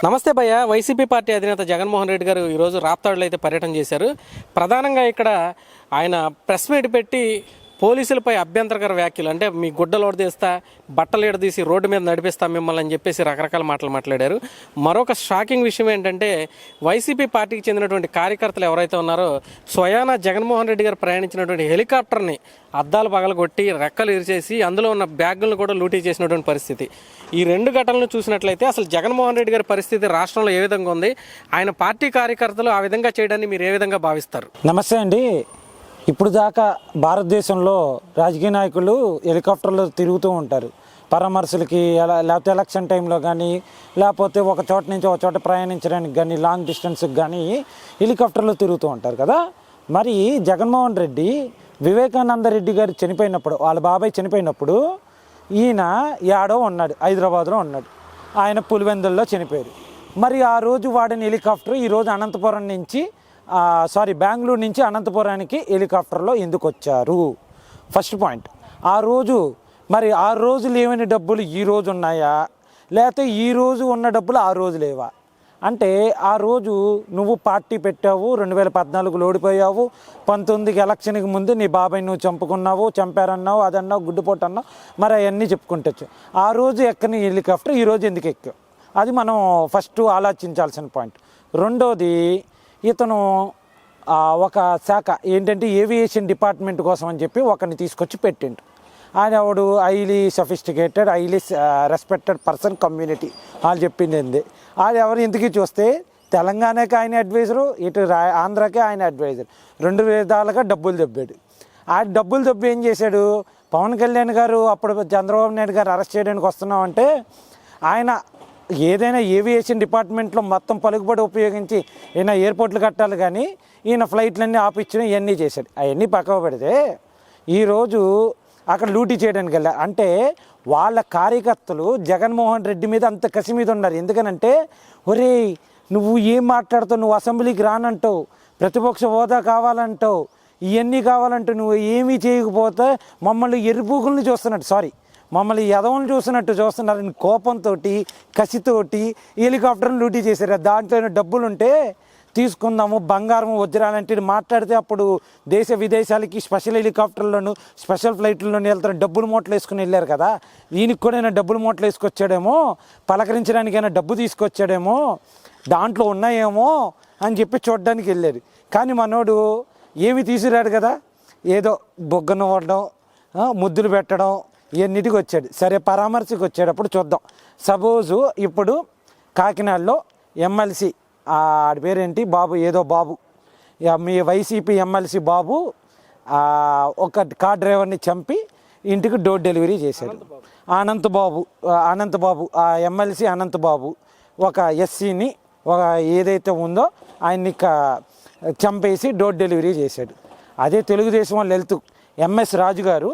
నమస్తే భయ్య. YCP party అధినేత జగన్మోహన్ రెడ్డి గారు ఈరోజు రాప్తాడులో అయితే పర్యటన చేశారు. ప్రధానంగా ఇక్కడ ఆయన ప్రెస్ మీట్ పెట్టి పోలీసులపై అభ్యంతరకర వ్యాఖ్యలు, అంటే మీ గుడ్డలు ఓడదీస్తా, బట్టలు ఎడదీసి రోడ్డు మీద నడిపిస్తా మిమ్మల్ని అని చెప్పేసి రకరకాల మాటలు మాట్లాడారు. మరొక షాకింగ్ విషయం ఏంటంటే వైసీపీ పార్టీకి చెందినటువంటి కార్యకర్తలు ఎవరైతే ఉన్నారో స్వయానా జగన్మోహన్ రెడ్డి గారు ప్రయాణించినటువంటి హెలికాప్టర్ని అద్దాలు పగలగొట్టి రెక్కలు ఇరిచేసి అందులో ఉన్న బ్యాగులను కూడా లూటీ చేసినటువంటి పరిస్థితి. ఈ రెండు ఘటనలను చూసినట్లయితే అసలు జగన్మోహన్ రెడ్డి గారి పరిస్థితి రాష్ట్రంలో ఏ విధంగా ఉంది, ఆయన పార్టీ కార్యకర్తలు ఆ విధంగా చేయడాన్ని మీరు ఏ విధంగా భావిస్తారు? నమస్తే అండి. ఇప్పుడు దాకా భారతదేశంలో రాజకీయ నాయకులు హెలికాప్టర్లో తిరుగుతూ ఉంటారు పరామర్శలకి, లేకపోతే ఎలక్షన్ టైంలో కానీ, లేకపోతే ఒక చోట నుంచి ఒక చోట ప్రయాణించడానికి కానీ, లాంగ్ డిస్టెన్స్కి కానీ హెలికాప్టర్లో తిరుగుతూ ఉంటారు కదా. మరి జగన్మోహన్ రెడ్డి వివేకానంద రెడ్డి గారు చనిపోయినప్పుడు, వాళ్ళ బాబాయ్ చనిపోయినప్పుడు ఈయన యాడో ఉన్నాడు, హైదరాబాద్లో ఉన్నాడు. ఆయన పులివెందుల్లో చనిపోయారు. మరి ఆ రోజు వాడిన హెలికాప్టర్ ఈరోజు అనంతపురం నుంచి బెంగళూరు నుంచి అనంతపురానికి హెలికాప్టర్లో ఎందుకు వచ్చారు? First point. ఆ రోజు మరి ఆ రోజు లేవని డబ్బులు ఈ రోజు ఉన్నాయా, లేకపోతే ఈ రోజు ఉన్న డబ్బులు ఆ రోజు లేవా? అంటే ఆ రోజు నువ్వు పార్టీ పెట్టావు, 2014లో ఓడిపోయావు, 19కి ఎలక్షన్కి ముందు నీ బాబాయ్ నువ్వు చంపుకున్నావు, చంపారన్నావు, అదన్నావు, గుడ్డుపోటు అన్నావు, మరి అవన్నీ చెప్పుకుంటచ్చు. ఆ రోజు ఎక్కని హెలికాప్టర్ ఈరోజు ఎందుకు ఎక్కావు? అది మనం ఫస్ట్ ఆలోచించాల్సిన పాయింట్. రెండోది, ఇతను ఒక శాఖ ఏంటంటే ఏవియేషన్ డిపార్ట్మెంట్ కోసం అని చెప్పి ఒకరిని తీసుకొచ్చి పెట్టిండు. ఆయన ఆవిడు highly sophisticated, highly respected person community వాళ్ళు చెప్పింది ఏంది. అది ఎవరు ఇంతకీ చూస్తే తెలంగాణకి ఆయన అడ్వైజరు, ఇటు ఆంధ్రాకి ఆయన అడ్వైజర్, 2 విధాలుగా డబ్బులు దొబ్బాడు. ఆ డబ్బులు దొబ్బి ఏం చేశాడు? పవన్ కళ్యాణ్ గారు అప్పుడు చంద్రబాబు నాయుడు గారు అరెస్ట్ చేయడానికి వస్తున్నామంటే ఆయన ఏదైనా ఏవియేషన్ డిపార్ట్మెంట్లో మొత్తం పలుకుబడి ఉపయోగించి ఈయన ఎయిర్పోర్ట్లు కట్టాలి, కానీ ఈయన ఫ్లైట్లన్నీ ఆపించడం ఇవన్నీ చేశాడు. అవన్నీ పక్కకు పెడితే ఈరోజు అక్కడ లూటీ చేయడానికి వెళ్ళారు. అంటే వాళ్ళ కార్యకర్తలు జగన్మోహన్ రెడ్డి మీద అంత కసి మీద ఉన్నారు. ఎందుకనంటే, ఒరే నువ్వు ఏం మాట్లాడుతావు, నువ్వు అసెంబ్లీకి రానంటావు, ప్రతిపక్ష హోదా కావాలంటావు, ఇవన్నీ కావాలంటావు, నువ్వు ఏమీ చేయకపోతే మమ్మల్ని ఎరుపుగుల్ని చూస్తున్నట్టు, మమ్మల్ని ఎదవలను చూస్తున్నారని కోపంతో, కసితోటి హెలికాప్టర్ని లూటీ చేశారు. దాంట్లో డబ్బులుంటే తీసుకుందాము, బంగారం, వజ్రాలంటే మాట్లాడితే అప్పుడు దేశ విదేశాలకి స్పెషల్ హెలికాప్టర్లను, స్పెషల్ ఫ్లైట్లను వెళ్తారు, డబ్బులు మూటలు వేసుకుని వెళ్ళారు కదా. ఈయనకి కూడా అయినా డబ్బులు మూటలు వేసుకొచ్చాడేమో, పలకరించడానికైనా డబ్బు తీసుకొచ్చాడేమో, దాంట్లో ఉన్నాయేమో అని చెప్పి చూడడానికి వెళ్ళారు. కానీ మనోడు ఏమి తీసుకురాడు కదా, ఏదో బొగ్గను వాడడం, ముద్దులు పెట్టడం, ఇవన్నిటికి వచ్చాడు. సరే, పరామర్శకు వచ్చేటప్పుడు చూద్దాం. సపోజు ఇప్పుడు కాకినాడలో ఎమ్మెల్సీ ఆడి పేరేంటి, బాబు ఏదో బాబు, మీ వైసీపీ ఎమ్మెల్సీ బాబు ఒక కార్ డ్రైవర్ని చంపి ఇంటికి డోర్ డెలివరీ చేశాడు. అనంతబాబు ఆ ఎమ్మెల్సీ అనంతబాబు ఒక ఎస్సీని, ఒక ఏదైతే ఉందో ఆయన్ని చంపేసి డోర్ డెలివరీ చేశాడు. అదే తెలుగుదేశం వాళ్ళు వెళ్తూ ఎంఎస్ రాజు గారు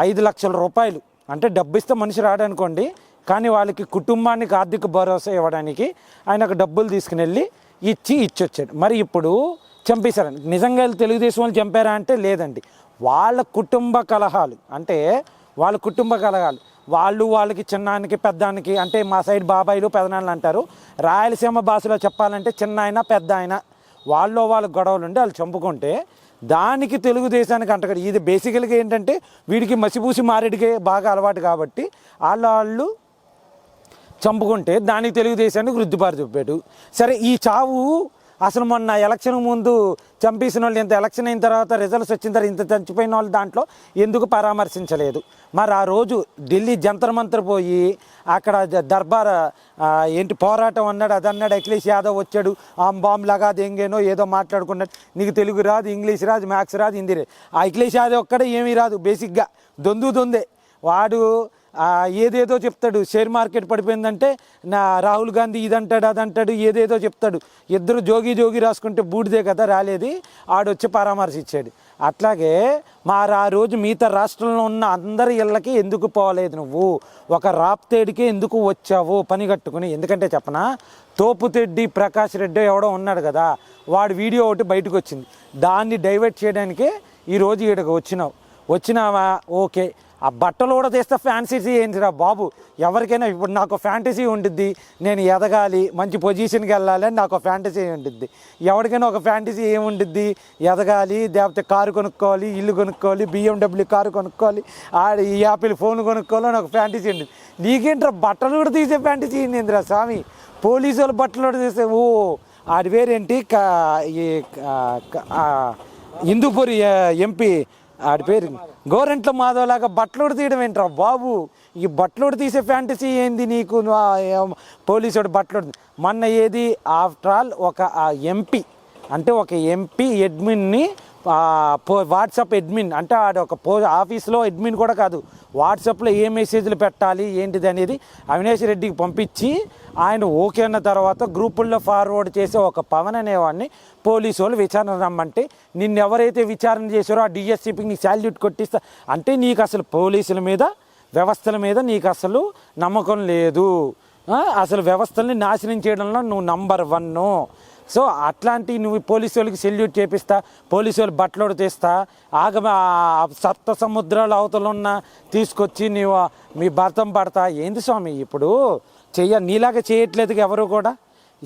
5 లక్షల రూపాయలు, అంటే డబ్బు ఇస్తే మనిషి రాడనుకోండి, కానీ వాళ్ళకి కుటుంబానికి ఆర్థిక భరోసా ఇవ్వడానికి ఆయనకు డబ్బులు తీసుకుని వెళ్ళి ఇచ్చొచ్చాడు. మరి ఇప్పుడు చంపేశారని నిజంగా తెలుగుదేశం వాళ్ళు చంపారా అంటే లేదండి. వాళ్ళ కుటుంబ కలహాలు, అంటే వాళ్ళకి చిన్నానికి పెద్దానికి, అంటే మా సైడ్ బాబాయిలు పెదనాన్నలు అంటారు, రాయలసీమ భాషలో చెప్పాలంటే చిన్న ఆయన పెద్ద ఆయన, వాళ్ళ గొడవలు ఉండి వాళ్ళు చంపుకుంటే దానికి తెలుగుదేశానికి అంటగడు. ఇది బేసికల్గా ఏంటంటే వీడికి మసిపూసి మారేడికి బాగా అలవాటు కాబట్టి వాళ్ళు చంపుకుంటే దానికి తెలుగుదేశానికి వృద్ధిపారు చెప్పాడు. సరే, ఈ చావు అసలు మొన్న ఎలక్షన్ ముందు చంపేసిన వాళ్ళు ఇంత ఎలక్షన్ అయిన తర్వాత రిజల్ట్స్ వచ్చిన తర్వాత ఇంత చచ్చిపోయిన వాళ్ళు దాంట్లో ఎందుకు పరామర్శించలేదు? మరి ఆ రోజు ఢిల్లీ జంతర్ మంతర్ పోయి అక్కడ దర్బార్ పోరాటం అన్నాడు, అదన్నాడు, అఖిలేష్ యాదవ్ వచ్చాడు, బాంబ్ లాగా దెంగేనో ఏదో మాట్లాడుకున్నాడు, నీకు తెలుగు రాదు, ఇంగ్లీష్ రాదు, మ్యాథ్స్ రాదు, హిందీ రాదు. ఆ అఖిలేష్ యాదవ్ ఒక్కడే ఏమీ రాదు, బేసిక్గా దొందే వాడు. ఏదేదో చెప్తాడు, షేర్ మార్కెట్ పడిపోయిందంటే రాహుల్ గాంధీ ఇదంటాడు అదంటాడు, ఏదేదో చెప్తాడు. ఇద్దరు జోగి రాసుకుంటే బూడిదే కదా రాలేది, ఆడొచ్చి పరామర్శించాడు. అట్లాగే ఆ రోజు మిగతా రాష్ట్రంలో ఉన్న అందరి ఇళ్ళకి ఎందుకు పోలేదు నువ్వు? ఒక రాప్తేడికే ఎందుకు వచ్చావు పని కట్టుకుని? ఎందుకంటే చెప్పనా, తోపుతెడ్డి ప్రకాష్ రెడ్డి ఎవడో ఉన్నాడు కదా, వాడు వీడియో ఒకటి బయటకు వచ్చింది, దాన్ని డైవర్ట్ చేయడానికే ఈరోజు ఈడకు వచ్చినావా? ఓకే, ఆ బట్టలు కూడా తీస్తే ఫ్యాన్సీ ఏంటిరా బాబు. ఎవరికైనా ఇప్పుడు నాకు ఫ్యాంటసీ ఉంటుంది, నేను ఎదగాలి, మంచి పొజిషన్కి వెళ్ళాలి అని నాకు ఫ్యాంటసీ ఉంటుంది. ఎవరికైనా ఒక ఫ్యాంటసీ ఏముంటుంది, ఎదగాలి, లేకపోతే కారు కొనుక్కోవాలి, ఇల్లు కొనుక్కోవాలి, BMW కారు కొనుక్కోవాలి, ఈ యాపిల్ ఫోన్ కొనుక్కోవాలి అని ఒక ఫ్యాంటసీ ఉంటుంది. నీకేంట్రా బట్టలు కూడా తీసే ఫ్యాంటసీ ఏంటిరా స్వామి. పోలీసు వాళ్ళు బట్టలు కూడా తీసే ఆడి పేరేంటి హిందూపూర్ MP ఆడి పేరు గోరెంట్ల మాధవ్ లాగా బట్టలోడు తీయడం ఏంట్రా బాబు. ఈ బట్టలోడు తీసే ఫ్యాంటసీ ఏంది నీకు. పోలీసు వాడు బట్టలోడు మొన్న ఏది ఆఫ్టర్ ఆల్ ఒక MP అంటే ఒక MP అడ్మిన్ని వాట్సాప్ అడ్మిన్ అంటే ఆడ ఒక ఆఫీస్లో అడ్మిన్ కూడా కాదు, వాట్సాప్లో ఏ మెసేజ్లు పెట్టాలి ఏంటిది అనేది అవినాష్ రెడ్డికి పంపించి ఆయన ఓకే అన్న తర్వాత గ్రూపుల్లో ఫార్వర్డ్ చేసే ఒక పవన్ అనేవాడిని పోలీసు వాళ్ళు విచారణ రమ్మంటే నిన్ను ఎవరైతే విచారణ చేశారో ఆ DSCPకి నీకు శాల్యూట్ కొట్టిస్తా అంటే నీకు అసలు పోలీసుల మీద వ్యవస్థల మీద నీకు అసలు నమ్మకం లేదు. అసలు వ్యవస్థల్ని నాశనం చేయడంలో నువ్వు నంబర్ 1. సో అట్లాంటి నువ్వు పోలీసు వాళ్ళకి సెల్యూట్ చేపిస్తా, పోలీసు వాళ్ళు బట్టలోడు తీస్తా, సప్త సముద్రాల అవతల ఉన్న తీసుకొచ్చి నీవు మీ భర్తం పడతా. ఏంది స్వామి ఇప్పుడు నీలాగా చేయట్లేదు ఎవరు కూడా.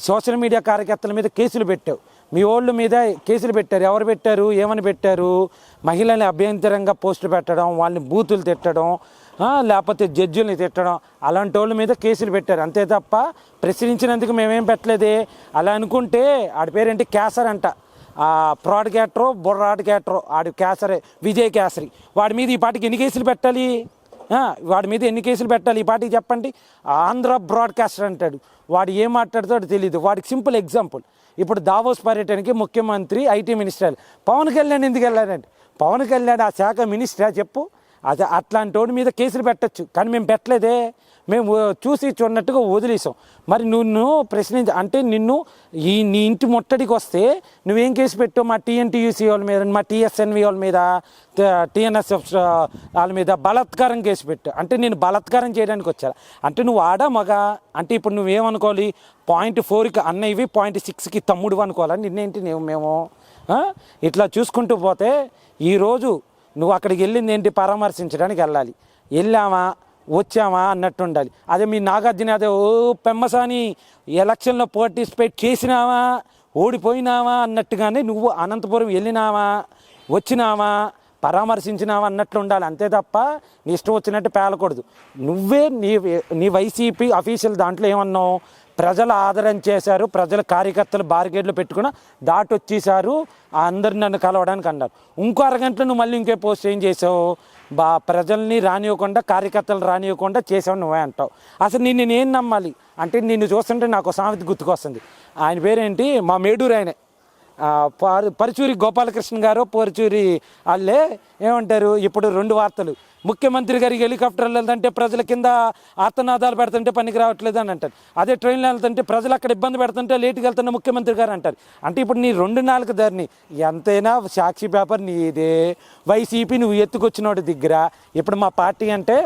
సోషల్ మీడియా కార్యకర్తల మీద కేసులు పెట్టావు, మీ ఓళ్ళ మీద కేసులు పెట్టారు. ఎవరు పెట్టారు, ఏమని పెట్టారు? మహిళల్ని అభ్యంతరంగా పోస్టులు పెట్టడం, వాళ్ళని బూతులు తిట్టడం, లేకపోతే జడ్జిల్ని తిట్టడం, అలాంటి వాళ్ళ మీద కేసులు పెట్టారు. అంతే తప్ప ప్రశ్నించినందుకు మేమేం పెట్టలేదే. అలా అనుకుంటే ఆడి పేరేంటి కేసర్ అంట, ఫ్రాడ్ క్యాటరో బొర్రాడ్ క్యాటరో ఆడి కేసరే, విజయ్ కేసరి. వాడి మీద ఈ పాటికి ఎన్ని కేసులు పెట్టాలి? వాడి మీద ఎన్ని కేసులు పెట్టాలి ఈ పాటికి చెప్పండి. ఆంధ్ర బ్రాడ్కాస్టర్ అంటాడు, వాడు ఏం మాట్లాడతాడో తెలియదు. వాడికి సింపుల్ ఎగ్జాంపుల్, ఇప్పుడు దావోస్ పర్యటనకి ముఖ్యమంత్రి IT మినిస్టర్ పవన్ కళ్యాణ్ ఎందుకు వెళ్ళాడండి? పవన్ కళ్యాణ్ ఆ శాఖ మినిస్టరా చెప్పు? అదే అట్లాంటి వాడి మీద కేసులు పెట్టచ్చు, కానీ మేము పెట్టలేదే. మేము చూసి చూడనట్టుగా వదిలేసాం. మరి నువ్వు అంటే నీ ఇంటి ముట్టడికి వస్తే నువ్వేం కేసు పెట్టావు? మా TNTUC వాళ్ళ మీద, మా TSNV వాళ్ళ మీద, TNSF వాళ్ళ మీద బలాత్కారం కేసు పెట్టావు. అంటే నేను బలాత్కారం చేయడానికి వచ్చా అంటే నువ్వు మగ అంటే ఇప్పుడు నువ్వేమనుకోవాలి? 0.4కి అన్నయ్యవి 0.6కి తమ్ముడు అనుకోవాలా? నిన్నేంటి మేము ఇట్లా చూసుకుంటూ పోతే ఈరోజు నువ్వు అక్కడికి వెళ్ళింది ఏంటి? పరామర్శించడానికి వెళ్ళామా వచ్చామా అన్నట్టు ఉండాలి. అదే మీ నాగార్జున అదే పెమ్మసాని ఎలక్షన్లో పార్టిసిపేట్ చేసినావా ఓడిపోయినావా అన్నట్టుగానే నువ్వు అనంతపురం వెళ్ళినావా వచ్చినావా పరామర్శించినావా అన్నట్లు ఉండాలి. అంతే తప్ప నీ ఇష్టం వచ్చినట్టు పేలకూడదు. నువ్వే నీ వైసీపీ అఫీషియల్ దాంట్లో ఏమన్నావు? ప్రజలు ఆదరణ చేశారు, ప్రజల కార్యకర్తలు బారికేడ్లు పెట్టుకుని వచ్చేసారు, అందరు నన్ను కలవడానికి అన్నారు. ఇంకో అరగంటలో నువ్వు మళ్ళీ ఇంకే పోస్ట్ ఏం చేసావు? ప్రజల్ని రానివ్వకుండా, కార్యకర్తలు రానివ్వకుండా చేసావు నువ్వే అంటావు. అసలు నేనేం నమ్మాలి? అంటే నిన్ను చూస్తుంటే నాకు సామెత గుర్తుకొస్తుంది. ఆయన పేరేంటి? మా మేడూరు ఆయనే, పరుచూరి గోపాలకృష్ణ గారు, పరుచూరి వాళ్ళే ఏమంటారు ఇప్పుడు 2 వార్తలు. ముఖ్యమంత్రి గారికి హెలికాప్టర్లు వెళ్తుంటే ప్రజల కింద ఆర్తనాదాలు పెడుతుంటే పనికి రావట్లేదు అని అంటారు. అదే ట్రైన్లో వెళ్తుంటే ప్రజలు అక్కడ ఇబ్బంది పెడుతుంటే లేటుకి వెళ్తున్న ముఖ్యమంత్రి గారు అంటారు. అంటే ఇప్పుడు నీ 2 నాలుగు ధరని ఎంతైనా సాక్షి పేపర్ నీదే, వైసీపీ నువ్వు ఎత్తుకొచ్చినోడి దగ్గర. ఇప్పుడు మా పార్టీ అంటే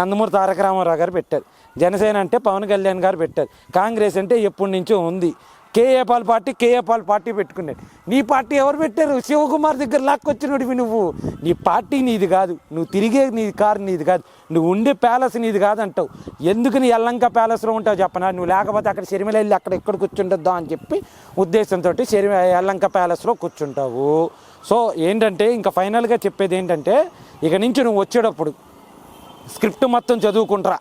నందమూరి తారక రామారావు గారు పెట్టారు, జనసేన అంటే పవన్ కళ్యాణ్ గారు పెట్టారు, కాంగ్రెస్ అంటే ఎప్పటి నుంచో ఉంది, కేఏ పాల్ పార్టీ పెట్టుకున్నాడు. నీ పార్టీ ఎవరు పెట్టారు? శివకుమార్ దగ్గర లాక్కొచ్చినోడివి నువ్వు. నీ పార్టీ నీది కాదు, నువ్వు తిరిగే నీ కారు నీది కాదు, నువ్వు ఉండే ప్యాలెస్ నీది కాదు అంటావు. ఎందుకు నీ యల్లంక ప్యాలెస్లో ఉంటావు చెప్పనా? నువ్వు లేకపోతే అక్కడ షర్మిల వెళ్ళి ఎక్కడ కూర్చుంటుందా అని చెప్పి ఉద్దేశంతో యల్లంక ప్యాలెస్లో కూర్చుంటావు. సో ఏంటంటే ఇంకా ఫైనల్గా చెప్పేది ఏంటంటే, ఇక నుంచి నువ్వు వచ్చేటప్పుడు స్క్రిప్ట్ మొత్తం చదువుకుంటారా,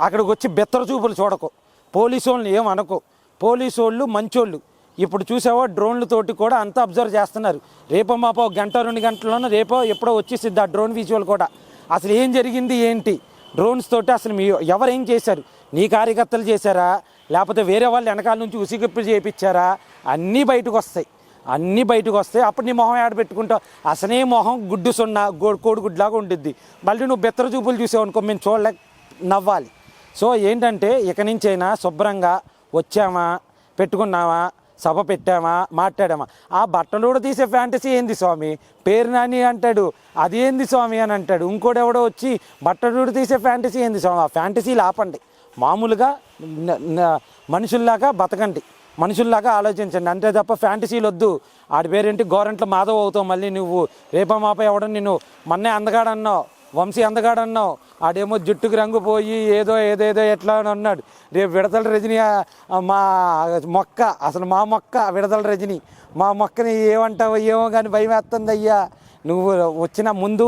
అక్కడికి వచ్చి బెత్తర చూపులు చూడకు, పోలీసు వాళ్ళని ఏమనకు. పోలీసు వాళ్ళు మంచోళ్ళు. ఇప్పుడు చూసావో డ్రోన్లతోటి కూడా అంతా అబ్జర్వ్ చేస్తున్నారు. రేపో మాపో 1-2 గంటల్లోనూ రేపో ఎప్పుడో వచ్చేసిద్ది ఆ డ్రోన్ విజువల్ కూడా. అసలు ఏం జరిగింది ఏంటి డ్రోన్స్ తోటి, అసలు ఎవరేం చేశారు? నీ కార్యకర్తలు చేశారా, లేకపోతే వేరే వాళ్ళు వెనకాల నుంచి ఉసిగిప్పులు చేయించారా? అన్నీ బయటకు వస్తాయి. అప్పుడు నీ మొహం పెట్టుకుంటావు. అసలే మొహం గుడ్డు సున్నా కోడిగుడ్లాగా ఉంటుంది. మళ్ళీ నువ్వు బెత్తర చూపులు చూసావు అనుకో, మేము చూడలేక నవ్వాలి. సో ఏంటంటే ఇక నుంచైనా శుభ్రంగా వచ్చామా, పెట్టుకున్నామా, సభ పెట్టామా, మాట్లాడామా. ఆ బట్టలు కూడా తీసే ఫ్యాంటసీ ఏంది స్వామి? పేరు నాని అంటాడు, అది ఏంది స్వామి అని అంటాడు. ఇంకోటి ఎవడో వచ్చి బట్టలు కూడా తీసే ఫ్యాంటసీ ఏంది స్వామి? ఆ ఫ్యాంటసీలు ఆపండి. మామూలుగా మనుషుల్లాగా బతకండి, మనుషుల్లాగా ఆలోచించండి. అంతే తప్ప ఫ్యాంటసీలు వద్దు. ఆడి పేరేంటి? గోరంట్ల మాధవ్ అవుతావు మళ్ళీ నువ్వు. రేపా మాప ఎవడో నిన్ను మొన్నే అందగాడన్నావు, వంశీ అందగాడు అన్నావు, ఆడేమో జుట్టుకు రంగు పోయి ఏదేదో ఎట్లా అని అన్నాడు. రేపు విడతల రజని మా మొక్క, అసలు మా మొక్క విడతల రజని, మా మొక్కని ఏమంటావో ఏమో కానీ భయం వేస్తుంది అయ్యా. నువ్వు వచ్చిన ముందు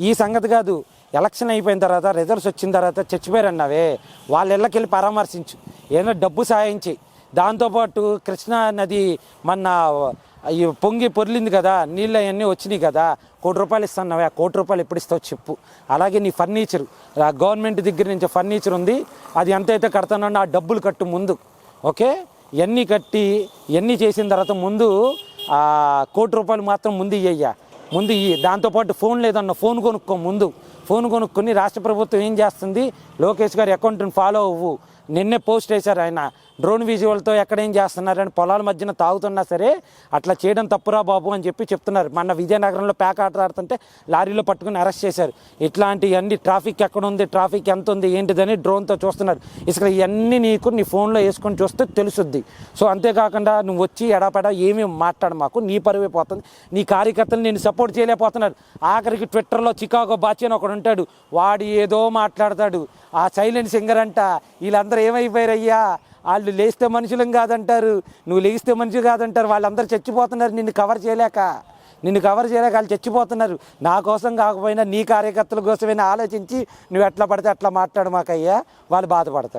ఈ సంగతి కాదు, ఎలక్షన్ అయిపోయిన తర్వాత రిజల్ట్స్ వచ్చిన తర్వాత చచ్చిపోయారన్నావే, వాళ్ళ ఇళ్ళకి వెళ్ళి పరామర్శించు, ఏదైనా డబ్బు సాయం చేయి. దాంతోపాటు కృష్ణా నది మొన్న ఈ పొంగి పొర్లింది కదా, నీళ్ళు అవన్నీ వచ్చినాయి కదా, ₹1,00,00,000 ఇస్తున్నావే, ₹1,00,00,000 ఎప్పుడు ఇస్తావు చెప్పు. అలాగే నీ ఫర్నిచర్, గవర్నమెంట్ దగ్గర నుంచి ఫర్నిచర్ ఉంది, అది ఎంతైతే కడతానో ఆ డబ్బులు కట్టు ముందు. ఓకే, ఇవన్నీ కట్టి ఇవన్నీ చేసిన తర్వాత ముందు ₹1,00,00,000 మాత్రం ముందు ఇయ్యయ్యా, ముందు ఇయ్యి. దాంతోపాటు ఫోన్ లేదన్న ఫోన్ కొనుక్కో ముందు. ఫోన్ కొనుక్కొని రాష్ట్ర ప్రభుత్వం ఏం చేస్తుంది, లోకేష్ గారి అకౌంట్ని ఫాలో అవ్వు. నిన్నే పోస్ట్ వేశారు ఆయన, డ్రోన్ విజువల్తో ఎక్కడేం చేస్తున్నారని, పొలాల మధ్యన తాగుతున్నా సరే అట్లా చేయడం తప్పురా బాబు అని చెప్పి చెప్తున్నారు. మొన్న విజయనగరంలో ప్యాక్ ఆట ఆడుతుంటే లారీలో పట్టుకుని అరెస్ట్ చేశారు. ఇట్లాంటివన్నీ ట్రాఫిక్ ఎక్కడ ఉంది, ట్రాఫిక్ ఎంత ఉంది ఏంటిదని డ్రోన్తో చూస్తున్నారు. ఇసుక ఇవన్నీ నీకు నీ ఫోన్లో వేసుకొని చూస్తే తెలుసుద్ది. సో అంతేకాకుండా నువ్వు వచ్చి ఎడాపెడా ఏమీ మాట్లాడు, మాకు నీ పరువే పోతుంది. నీ కార్యకర్తలు నేను సపోర్ట్ చేయలేకపోతున్నారు. ఆఖరికి ట్విట్టర్లో చికాగో బాచి అని ఒకడు ఉంటాడు, వాడు ఏదో మాట్లాడతాడు. ఆ సైలెంట్ సింగర్ అంట, వీళ్ళందరూ ఏమైపోయారయ్యా, వాళ్ళు లేస్తే మనుషులం కాదంటారు, నువ్వు లేస్తే మనుషులు కాదంటారు. వాళ్ళందరూ చచ్చిపోతున్నారు నిన్ను కవర్ చేయలేక వాళ్ళు చచ్చిపోతున్నారు. నా కోసం కాకపోయినా నీ కార్యకర్తల కోసమైనా ఆలోచించి నువ్వు ఎట్లా పడితే అట్లా మాట్లాడు మాకయ్యా, వాళ్ళు బాధపడతారు.